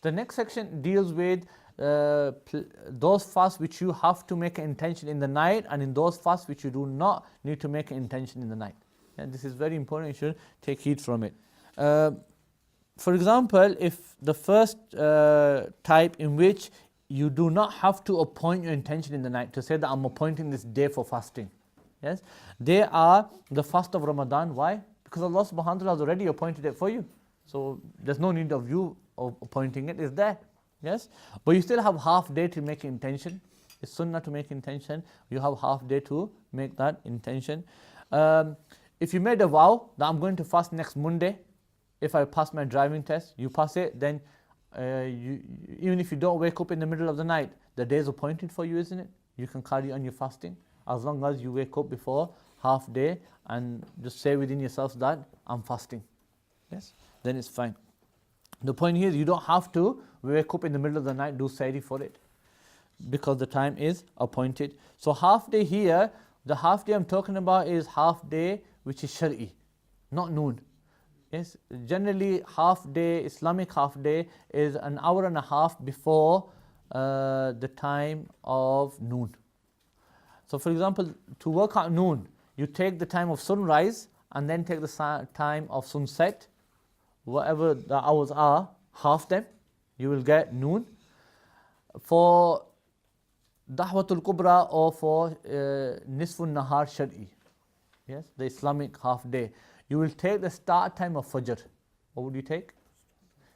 The next section deals with those fasts which you have to make an intention in the night, and in those fasts which you do not need to make an intention in the night. And this is very important, you should take heed from it. For example, if the first type in which you do not have to appoint your intention in the night, to say that I'm appointing this day for fasting. Yes, they are the fast of Ramadan. Why? Because Allah subhanahu wa ta'ala has already appointed it for you. So there's no need of you of appointing it, it's there. Yes, but you still have half day to make intention. It's sunnah to make intention. You have half day to make that intention. If you made a vow that I'm going to fast next Monday, if I pass my driving test, you pass it, then even if you don't wake up in the middle of the night, the day is appointed for you, isn't it? You can carry on your fasting as long as you wake up before half day and just say within yourself that I'm fasting. Yes, then it's fine. The point here is you don't have to wake up in the middle of the night, do sahri for it, because the time is appointed. So half day here, the half day I'm talking about is half day which is shari, not noon. Yes, generally half day, Islamic half day is an hour and a half before the time of noon. So for example, to work out noon, you take the time of sunrise and then take the time of sunset, whatever the hours are, half them, you will get noon. For Dahwatul Kubra or for Nisfun Nahar Shari, yes, the Islamic half day, you will take the start time of Fajr. What would you take?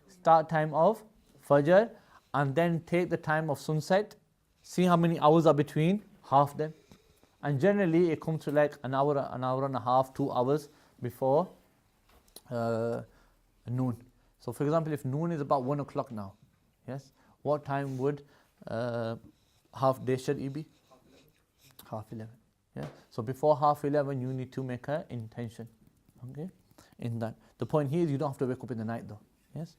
Start time of Fajr, and then take the time of sunset. See how many hours are between, half them. And generally it comes to like an hour and a half, 2 hours before noon. So for example, if noon is about 1 o'clock now, yes, what time would half day Shari be? Half 11. Yeah. So before half 11 you need to make an intention. Okay, in that. The point here is you don't have to wake up in the night though. Yes.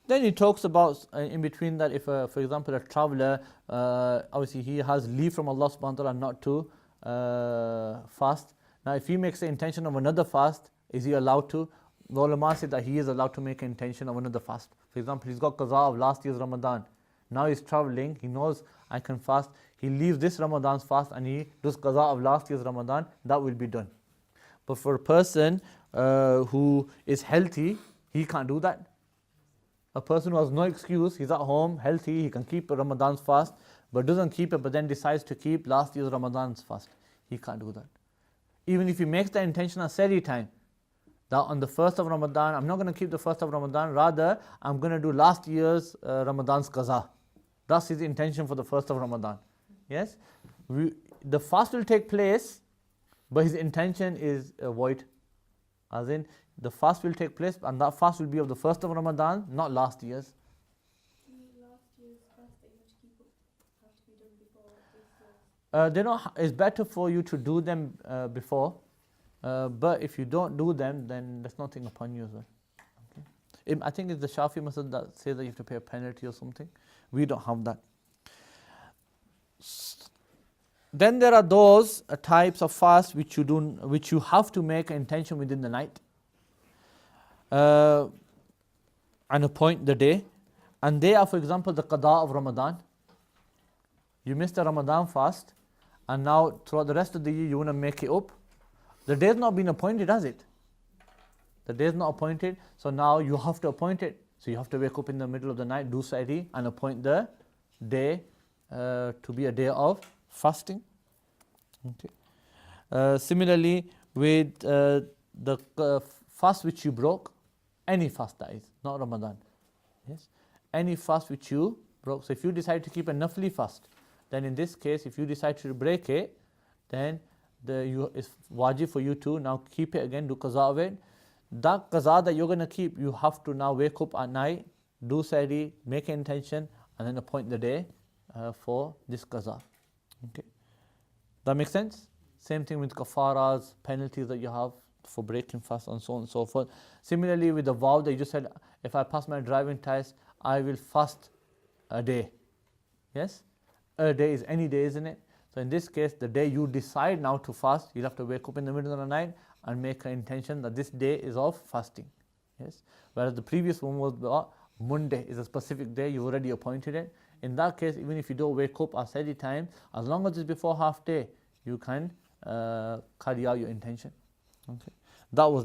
Then he talks about in between that if, for example, a traveler, obviously he has leave from Allah subhanahu wa ta'ala not to fast. Now if he makes the intention of another fast, is he allowed to? The ulama said that he is allowed to make an intention of another fast. For example, he's got qaza of last year's Ramadan. Now he's traveling, he knows I can fast. He leaves this Ramadan's fast and he does qaza of last year's Ramadan, that will be done. But for a person who is healthy, he can't do that. A person who has no excuse, he's at home, healthy, he can keep Ramadan's fast, but doesn't keep it, but then decides to keep last year's Ramadan's fast. He can't do that. Even if he makes the intention at Sahri time, that on the 1st of Ramadan, I'm not going to keep the 1st of Ramadan, rather I'm going to do last year's Ramadan's qaza. That's his intention for the 1st of Ramadan. Yes? The fast will take place, but his intention is void. As in, the fast will take place and that fast will be of the 1st of Ramadan, not last year's. Last year's fast that you have to keep up have to be done before this year? It's better for you to do them before, but if you don't do them, then there's nothing upon you as well. Okay? I think it's the Shafi Masjid that says that you have to pay a penalty or something. We don't have that. Then there are those types of fast which you have to make an intention within the night and appoint the day, and they are, for example, the qada of Ramadan. You missed the Ramadan fast, and now throughout the rest of the year you want to make it up. The day has not been appointed, has it? The day is not appointed, so now you have to appoint it. So you have to wake up in the middle of the night, do sahri, and appoint the day to be a day of fasting. Okay. Similarly, with the fast which you broke, any fast that is, not Ramadan. Yes, any fast which you broke. So if you decide to keep a nafli fast, then in this case, if you decide to break it, then it's wajib for you to now keep it again, do qaza of it. That qaza that you're going to keep, you have to now wake up at night, do sahri, make an intention, and then appoint the day for this qaza. Okay, that makes sense? Same thing with kafaras, penalties that you have for breaking fast and so on and so forth. Similarly with the vow that you just said, if I pass my driving test, I will fast a day. Yes? A day is any day, isn't it? So in this case, the day you decide now to fast, you'll have to wake up in the middle of the night and make an intention that this day is of fasting. Yes. Whereas the previous one was what? Monday is a specific day, you already appointed it. In that case, even if you don't wake up at any time, as long as it's before half day, you can carry out your intention. Okay. That was